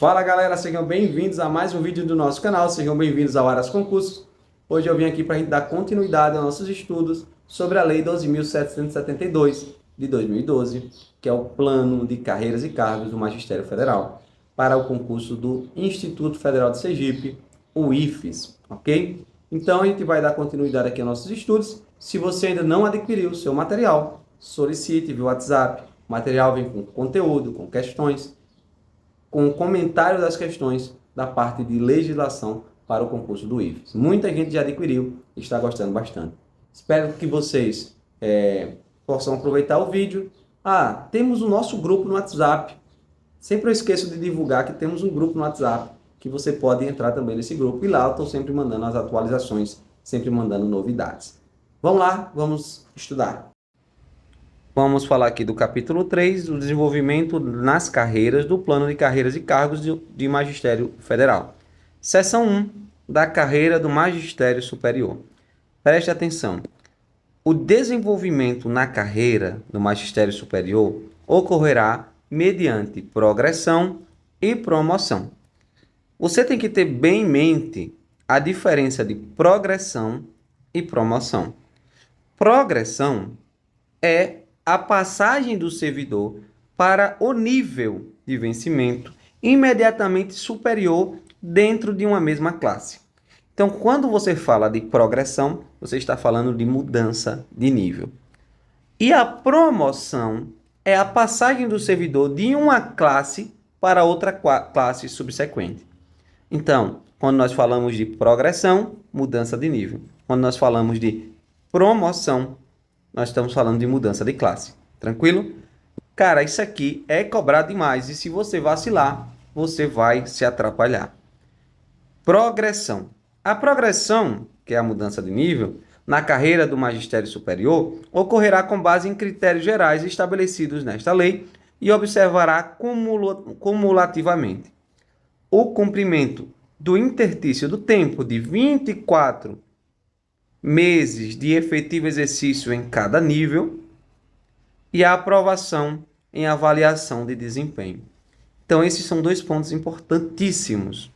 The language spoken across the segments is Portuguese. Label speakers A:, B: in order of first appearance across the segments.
A: Fala galera, sejam bem-vindos a mais um vídeo do nosso canal, sejam bem-vindos ao Aras Concursos. Hoje eu vim aqui para a gente dar continuidade aos nossos estudos sobre a Lei 12.772 de 2012, que é o Plano de Carreiras e Cargos do Magistério Federal, para o concurso do Instituto Federal de Sergipe, o IFES, ok? Então a gente vai dar continuidade aqui aos nossos estudos. Se você ainda não adquiriu o seu material, solicite via WhatsApp. O material vem com conteúdo, com questões, com comentário das questões da parte de legislação para o concurso do IFES. Muita gente já adquiriu e está gostando bastante. Espero que vocês possam aproveitar o vídeo. Temos o nosso grupo no WhatsApp. Sempre eu esqueço de divulgar que temos um grupo no WhatsApp, que você pode entrar também nesse grupo. E lá eu estou sempre mandando as atualizações, sempre mandando novidades. Vamos lá, vamos estudar. Vamos falar aqui do capítulo 3, do desenvolvimento nas carreiras do Plano de Carreiras e Cargos de Magistério Federal. Seção 1, da carreira do Magistério Superior. Preste atenção. O desenvolvimento na carreira do Magistério Superior ocorrerá mediante progressão e promoção. Você tem que ter bem em mente a diferença de progressão e promoção. Progressão é a passagem do servidor para o nível de vencimento imediatamente superior dentro de uma mesma classe. Então, quando você fala de progressão, você está falando de mudança de nível. E a promoção é a passagem do servidor de uma classe para outra classe subsequente. Então, quando nós falamos de progressão, mudança de nível. Quando nós falamos de promoção, nós estamos falando de mudança de classe. Tranquilo? Cara, isso aqui é cobrado demais. E se você vacilar, você vai se atrapalhar. Progressão. A progressão, que é a mudança de nível, na carreira do magistério superior, ocorrerá com base em critérios gerais estabelecidos nesta lei e observará cumulativamente o cumprimento do interstício do tempo de 24 meses de efetivo exercício em cada nível e a aprovação em avaliação de desempenho. Então, esses são dois pontos importantíssimos.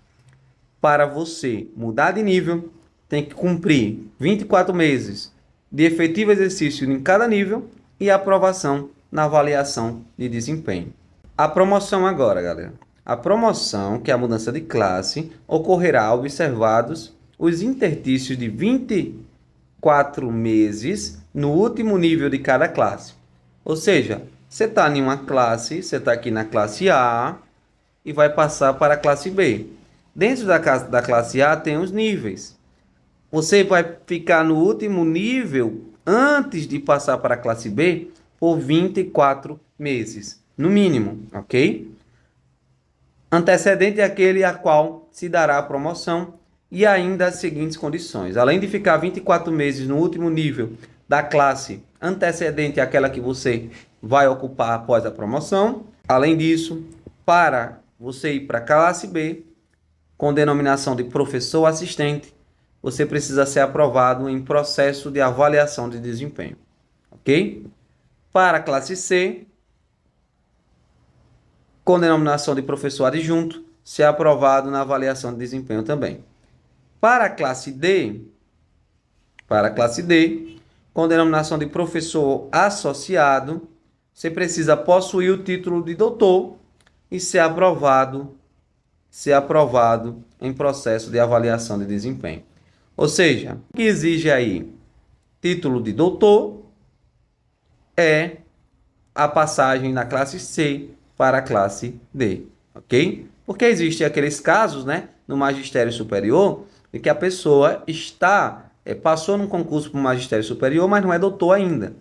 A: Para você mudar de nível, tem que cumprir 24 meses de efetivo exercício em cada nível e aprovação na avaliação de desempenho. A promoção agora, galera. A promoção, que é a mudança de classe, ocorrerá observados os interstícios de 24 meses no último nível de cada classe. Ou seja, você está em uma classe, você está aqui na classe A e vai passar para a classe B. Dentro da classe A tem os níveis. Você vai ficar no último nível antes de passar para a classe B por 24 meses, no mínimo, ok? Antecedente é aquele a qual se dará a promoção e ainda as seguintes condições. Além de ficar 24 meses no último nível da classe antecedente àquela que você vai ocupar após a promoção. Além disso, para você ir para a classe B, com denominação de professor assistente, você precisa ser aprovado em processo de avaliação de desempenho, ok? Para a classe C, com denominação de professor adjunto, ser aprovado na avaliação de desempenho também. Para a classe D, com denominação de professor associado, você precisa possuir o título de doutor e ser aprovado em processo de avaliação de desempenho. Ou seja, o que exige aí título de doutor é a passagem da classe C para a classe D, ok? Porque existem aqueles casos, né, no magistério superior, em que a pessoa passou num concurso para o magistério superior, mas não é doutor ainda.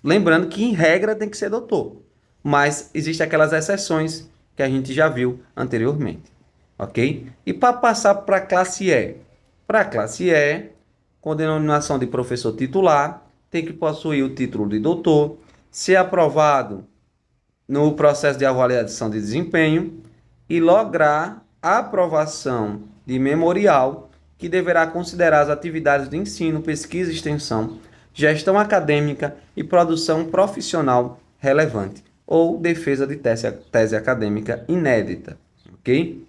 A: Lembrando que, em regra, tem que ser doutor. Mas existem aquelas exceções que a gente já viu anteriormente, ok? E para passar para a classe E? Para a classe E, com denominação de professor titular, tem que possuir o título de doutor, ser aprovado no processo de avaliação de desempenho e lograr a aprovação de memorial, que deverá considerar as atividades de ensino, pesquisa e extensão, gestão acadêmica e produção profissional relevante, ou defesa de tese acadêmica inédita. ok?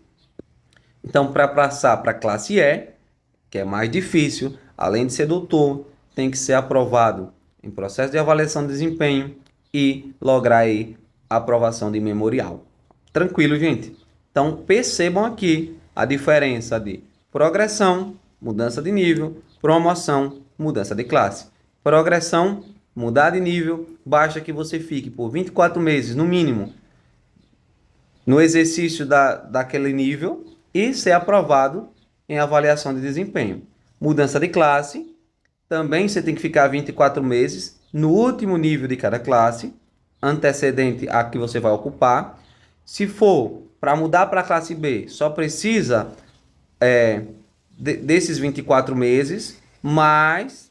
A: Então, para passar para a classe E, que é mais difícil, além de ser doutor, tem que ser aprovado em processo de avaliação de desempenho e lograr aí a aprovação de memorial. Tranquilo, gente? Então, percebam aqui a diferença de progressão, mudança de nível, promoção, mudança de classe. Progressão, mudar de nível, basta que você fique por 24 meses, no mínimo, no exercício daquele nível e ser aprovado em avaliação de desempenho. Mudança de classe, também você tem que ficar 24 meses no último nível de cada classe, antecedente a que você vai ocupar. Se for para mudar para a classe B, só precisa desses 24 meses, mais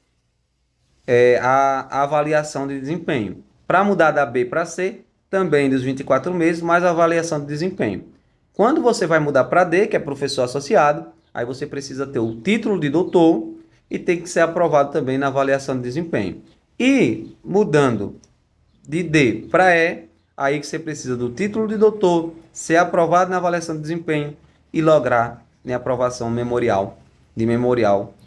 A: a avaliação de desempenho. Para mudar da B para C, também dos 24 meses, mais a avaliação de desempenho. Quando você vai mudar para D, que é professor associado, aí você precisa ter o título de doutor e tem que ser aprovado também na avaliação de desempenho. E mudando de D para E, aí que você precisa do título de doutor, ser aprovado na avaliação de desempenho e lograr a aprovação memorial,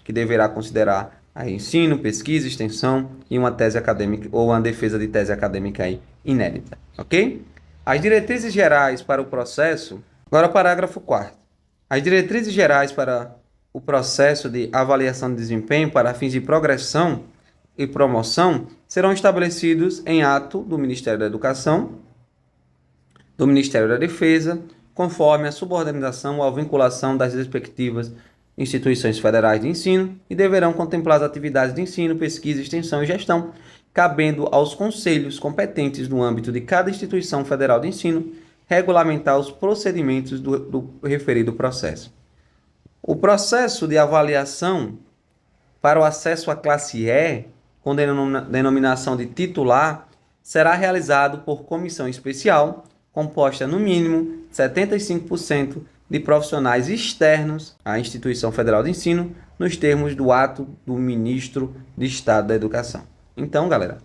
A: que deverá considerar aí ensino, pesquisa, extensão e uma tese acadêmica ou uma defesa de tese acadêmica aí inédita, ok? As diretrizes gerais para o processo, agora parágrafo 4º. As diretrizes gerais para o processo de avaliação de desempenho para fins de progressão e promoção serão estabelecidos em ato do Ministério da Educação, do Ministério da Defesa, conforme a subordinação ou a vinculação das respectivas instituições federais de ensino e deverão contemplar as atividades de ensino, pesquisa, extensão e gestão, cabendo aos conselhos competentes no âmbito de cada instituição federal de ensino regulamentar os procedimentos do referido processo. O processo de avaliação para o acesso à classe E, com denominação de titular, será realizado por comissão especial, composta no mínimo 75% de profissionais externos à instituição federal de ensino, nos termos do ato do ministro de Estado da Educação. Então, galera,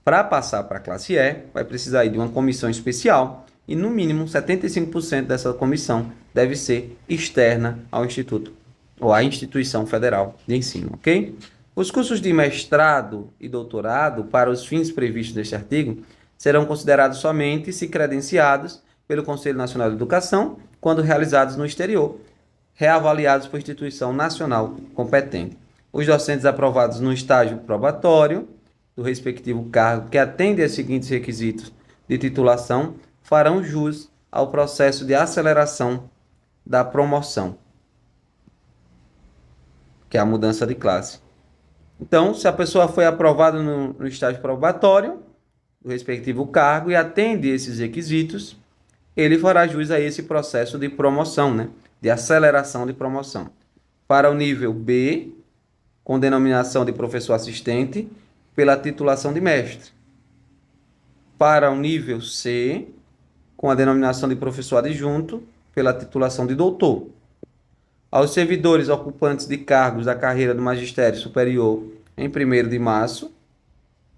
A: para passar para a classe E, vai precisar de uma comissão especial e, no mínimo, 75% dessa comissão deve ser externa ao instituto ou à instituição federal de ensino, ok? Os cursos de mestrado e doutorado, para os fins previstos neste artigo, serão considerados somente se credenciados pelo Conselho Nacional de Educação, quando realizados no exterior, reavaliados por instituição nacional competente. Os docentes aprovados no estágio probatório do respectivo cargo, que atende aos seguintes requisitos de titulação, farão jus ao processo de aceleração da promoção, que é a mudança de classe. Então, se a pessoa foi aprovada no estágio probatório do respectivo cargo e atende esses requisitos, ele fará jus a esse processo de promoção, né? De aceleração de promoção. Para o nível B, com denominação de professor assistente, pela titulação de mestre. Para o nível C, com a denominação de professor adjunto, pela titulação de doutor. Aos servidores ocupantes de cargos da carreira do magistério superior em 1º de março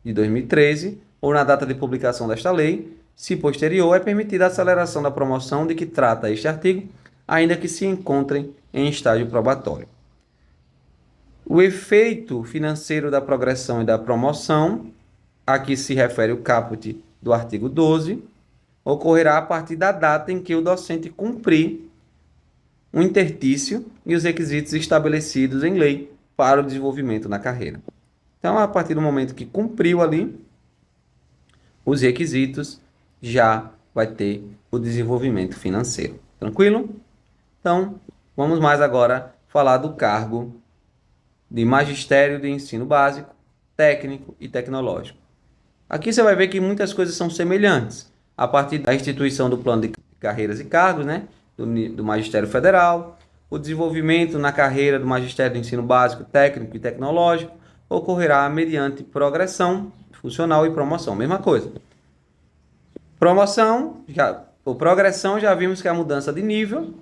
A: de 2013, ou na data de publicação desta lei, se posterior, é permitida a aceleração da promoção de que trata este artigo, ainda que se encontrem em estágio probatório. O efeito financeiro da progressão e da promoção, a que se refere o caput do artigo 12, ocorrerá a partir da data em que o docente cumprir o interstício e os requisitos estabelecidos em lei para o desenvolvimento na carreira. Então, a partir do momento que cumpriu ali os requisitos, já vai ter o desenvolvimento financeiro. Tranquilo? Então, vamos mais agora falar do cargo de magistério de ensino básico, técnico e tecnológico. Aqui você vai ver que muitas coisas são semelhantes. A partir da instituição do plano de carreiras e cargos, né, do Magistério Federal, o desenvolvimento na carreira do magistério de ensino básico, técnico e tecnológico ocorrerá mediante progressão funcional e promoção. Mesma coisa. Progressão já vimos que é a mudança de nível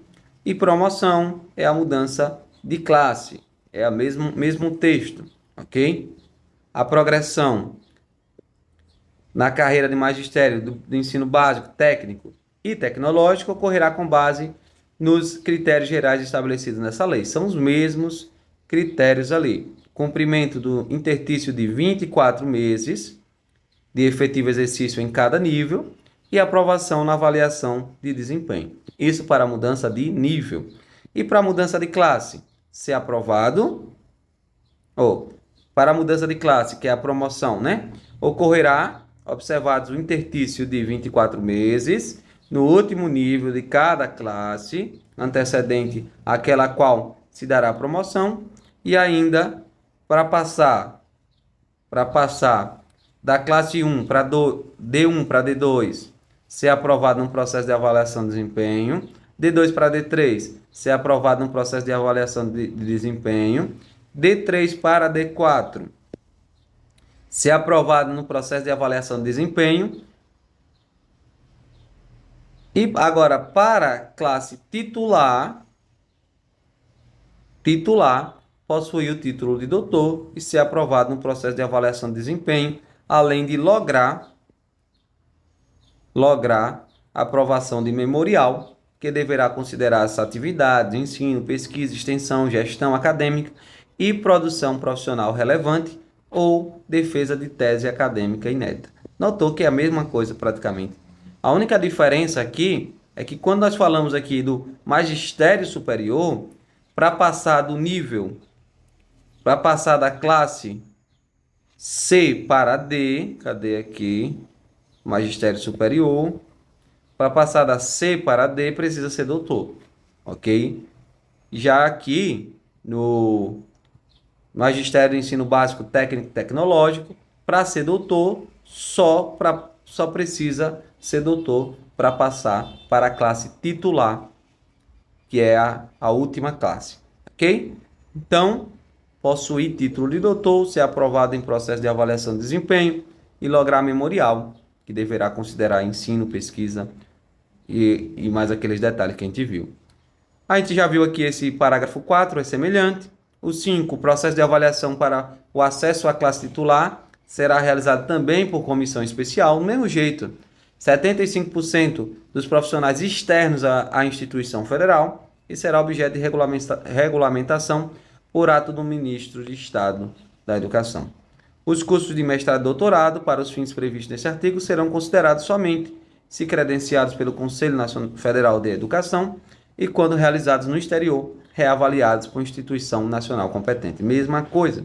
A: e promoção é a mudança de classe. É o mesmo texto, ok? A progressão na carreira de magistério do ensino básico, técnico e tecnológico ocorrerá com base nos critérios gerais estabelecidos nessa lei. São os mesmos critérios ali. Cumprimento do interstício de 24 meses de efetivo exercício em cada nível e aprovação na avaliação de desempenho. Isso para a mudança de nível. E para a mudança de classe, ser aprovado, ou para a mudança de classe, que é a promoção, né? Ocorrerá, observados o interstício de 24 meses, no último nível de cada classe, antecedente àquela qual se dará a promoção, e ainda para passar da classe 1 para D1 para D2, ser aprovado num processo de avaliação de desempenho, D2 para D3, ser aprovado num processo de avaliação de desempenho, D3 para D4, ser aprovado no processo de avaliação de desempenho. E agora, para a classe titular, possuir o título de doutor e ser aprovado no processo de avaliação de desempenho, além de lograr a aprovação de memorial, que deverá considerar as atividades, ensino, pesquisa, extensão, gestão acadêmica e produção profissional relevante ou defesa de tese acadêmica inédita. Notou que é a mesma coisa praticamente. A única diferença aqui é que quando nós falamos aqui do magistério superior, para passar da classe C para D, cadê aqui? Magistério superior. Para passar da C para D, precisa ser doutor, ok? Já aqui, no magistério de ensino básico técnico e tecnológico, para ser doutor, só precisa ser doutor para passar para a classe titular, que é a última classe, ok? Então, possuir título de doutor, ser aprovado em processo de avaliação de desempenho e lograr memorial, que deverá considerar ensino, pesquisa e mais aqueles detalhes que a gente viu. A gente já viu aqui esse parágrafo 4, é semelhante. O 5, o processo de avaliação para o acesso à classe titular será realizado também por comissão especial, do mesmo jeito. 75% dos profissionais externos à instituição federal e será objeto de regulamentação por ato do ministro de Estado da Educação. Os cursos de mestrado e doutorado, para os fins previstos nesse artigo, serão considerados somente se credenciados pelo Conselho Nacional Federal de Educação e, quando realizados no exterior, reavaliados por instituição nacional competente. Mesma coisa.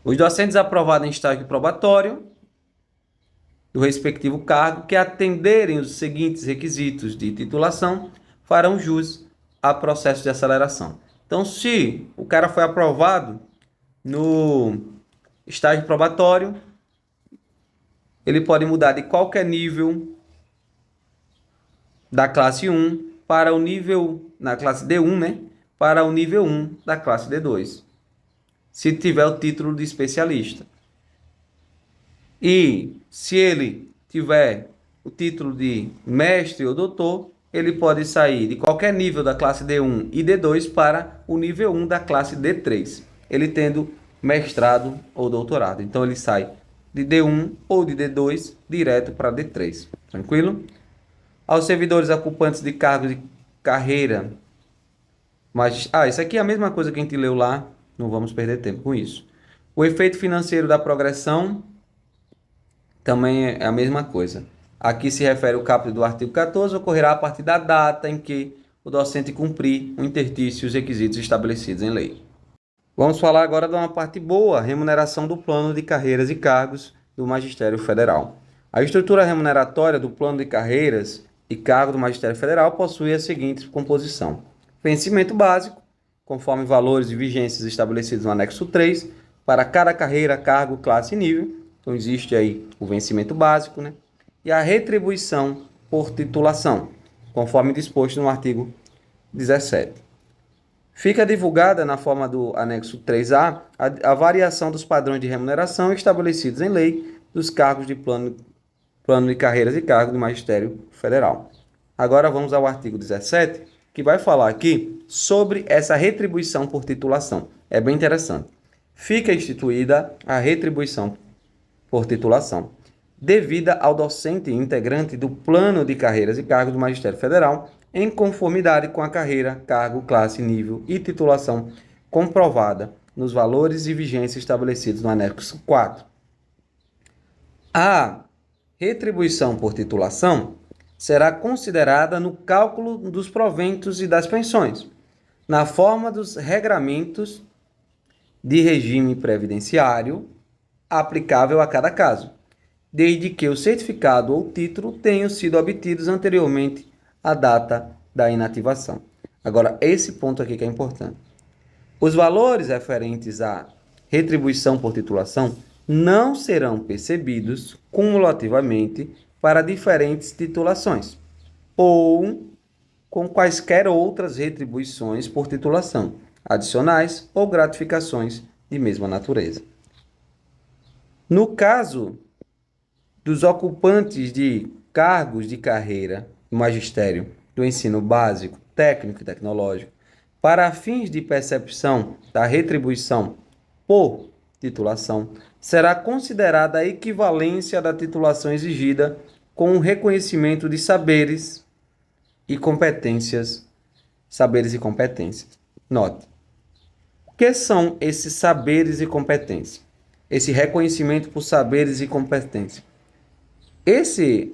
A: Os docentes aprovados em estágio probatório do respectivo cargo que atenderem os seguintes requisitos de titulação farão jus a processo de aceleração. Então, se o cara foi aprovado no estágio probatório, ele pode mudar de qualquer nível da classe 1 para o nível, na classe D1, né? Para o nível 1 da classe D2, se tiver o título de especialista. E se ele tiver o título de mestre ou doutor, ele pode sair de qualquer nível da classe D1 e D2 para o nível 1 da classe D3, ele tendo mestrado ou doutorado. Então, ele sai de D1 ou de D2 direto para D3. Tranquilo? Aos servidores ocupantes de cargos de carreira. Mas, isso aqui é a mesma coisa que a gente leu lá. Não vamos perder tempo com isso. O efeito financeiro da progressão também é a mesma coisa. Aqui se refere ao caput do artigo 14, ocorrerá a partir da data em que o docente cumprir o interstício e os requisitos estabelecidos em lei. Vamos falar agora de uma parte boa, remuneração do plano de carreiras e cargos do Magistério Federal. A estrutura remuneratória do plano de carreiras e cargos do Magistério Federal possui a seguinte composição: vencimento básico, conforme valores e vigências estabelecidos no anexo 3, para cada carreira, cargo, classe e nível. Então, existe aí o vencimento básico, né? E a retribuição por titulação, conforme disposto no artigo 17. Fica divulgada na forma do anexo 3A a variação dos padrões de remuneração estabelecidos em lei dos cargos de plano de carreiras e cargos do Magistério Federal. Agora vamos ao artigo 17, que vai falar aqui sobre essa retribuição por titulação. É bem interessante. Fica instituída a retribuição por titulação, devida ao docente integrante do plano de carreiras e cargos do Magistério Federal, em conformidade com a carreira, cargo, classe, nível e titulação comprovada nos valores e vigência estabelecidos no anexo 4. A retribuição por titulação será considerada no cálculo dos proventos e das pensões, na forma dos regramentos de regime previdenciário aplicável a cada caso, desde que o certificado ou título tenham sido obtidos anteriormente à data da inativação. Agora, esse ponto aqui que é importante. Os valores referentes à retribuição por titulação não serão percebidos cumulativamente para diferentes titulações ou com quaisquer outras retribuições por titulação, adicionais ou gratificações de mesma natureza. No caso dos ocupantes de cargos de carreira no magistério do ensino básico, técnico e tecnológico, para fins de percepção da retribuição por titulação, será considerada a equivalência da titulação exigida com o reconhecimento de saberes e competências. Note, o que são esses saberes e competências? Esse reconhecimento por saberes e competências. Esse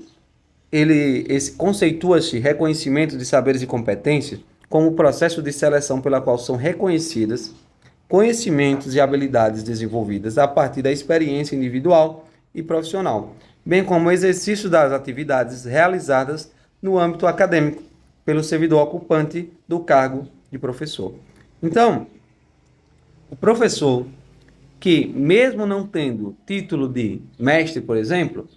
A: conceitua-se reconhecimento de saberes e competências como o processo de seleção pela qual são reconhecidas conhecimentos e habilidades desenvolvidas a partir da experiência individual e profissional, bem como o exercício das atividades realizadas no âmbito acadêmico pelo servidor ocupante do cargo de professor. Então, o professor que, mesmo não tendo título de mestre, por exemplo,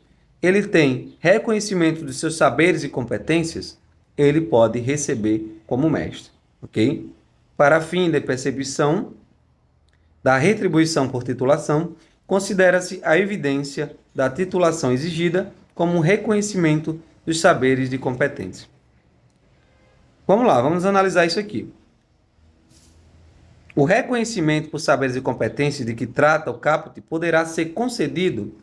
A: ele tem reconhecimento de seus saberes e competências, ele pode receber como mestre, ok? Para fim de percepção da retribuição por titulação, considera-se a evidência da titulação exigida como um reconhecimento dos saberes de competência. Vamos lá, vamos analisar isso aqui. O reconhecimento por saberes e competências de que trata o caput poderá ser concedido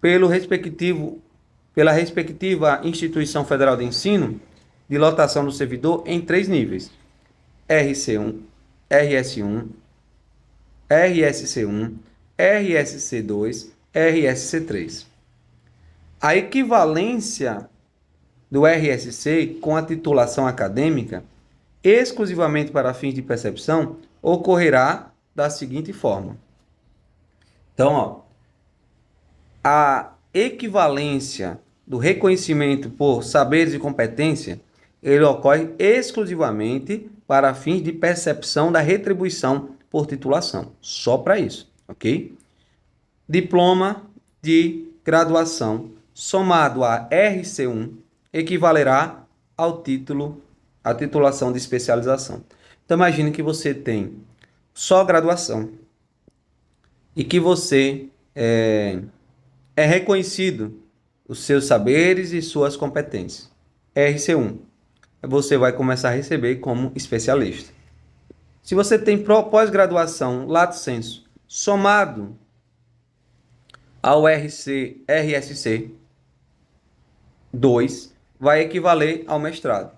A: pela respectiva instituição federal de ensino de lotação do servidor em 3 níveis: RC1, RS1, RSC1, RSC2, RSC3. A equivalência do RSC com a titulação acadêmica, exclusivamente para fins de percepção, ocorrerá da seguinte forma. Então, a equivalência do reconhecimento por saberes e competência, ele ocorre exclusivamente para fins de percepção da retribuição por titulação, só para isso, ok? Diploma de graduação somado a RC1 equivalerá ao título, à titulação de especialização. Então, imagine que você tem só graduação e que você é reconhecido os seus saberes e suas competências. RC1. Você vai começar a receber como especialista. Se você tem pós-graduação, lato sensu, somado ao RSC 2, vai equivaler ao mestrado.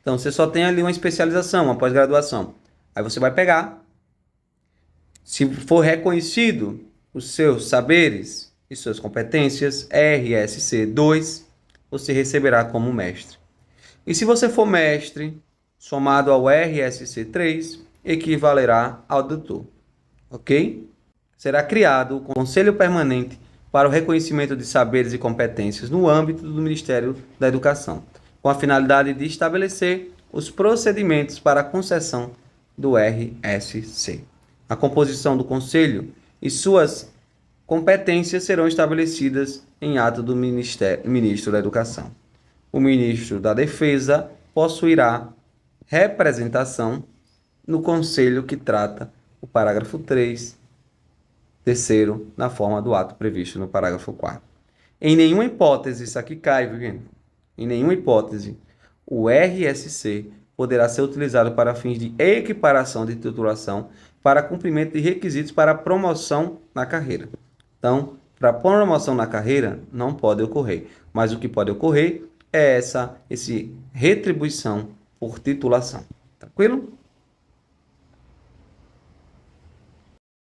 A: Então, você só tem ali uma especialização, uma pós-graduação. Aí você vai pegar, se for reconhecido os seus saberes e suas competências, RSC2, você receberá como mestre. E se você for mestre, somado ao RSC3, equivalerá ao doutor. Ok? Será criado o Conselho Permanente para o Reconhecimento de Saberes e Competências no âmbito do Ministério da Educação, com a finalidade de estabelecer os procedimentos para a concessão do RSC. A composição do Conselho e suas competências serão estabelecidas em ato do Ministro da Educação. O Ministro da Defesa possuirá representação no Conselho que trata o parágrafo 3, terceiro, na forma do ato previsto no parágrafo 4. Em nenhuma hipótese, isso aqui cai, viu? Em nenhuma hipótese, o RSC poderá ser utilizado para fins de equiparação de titulação para cumprimento de requisitos para promoção na carreira. Então, Para promoção na carreira, não pode ocorrer. Mas o que pode ocorrer é essa retribuição por titulação. Tranquilo?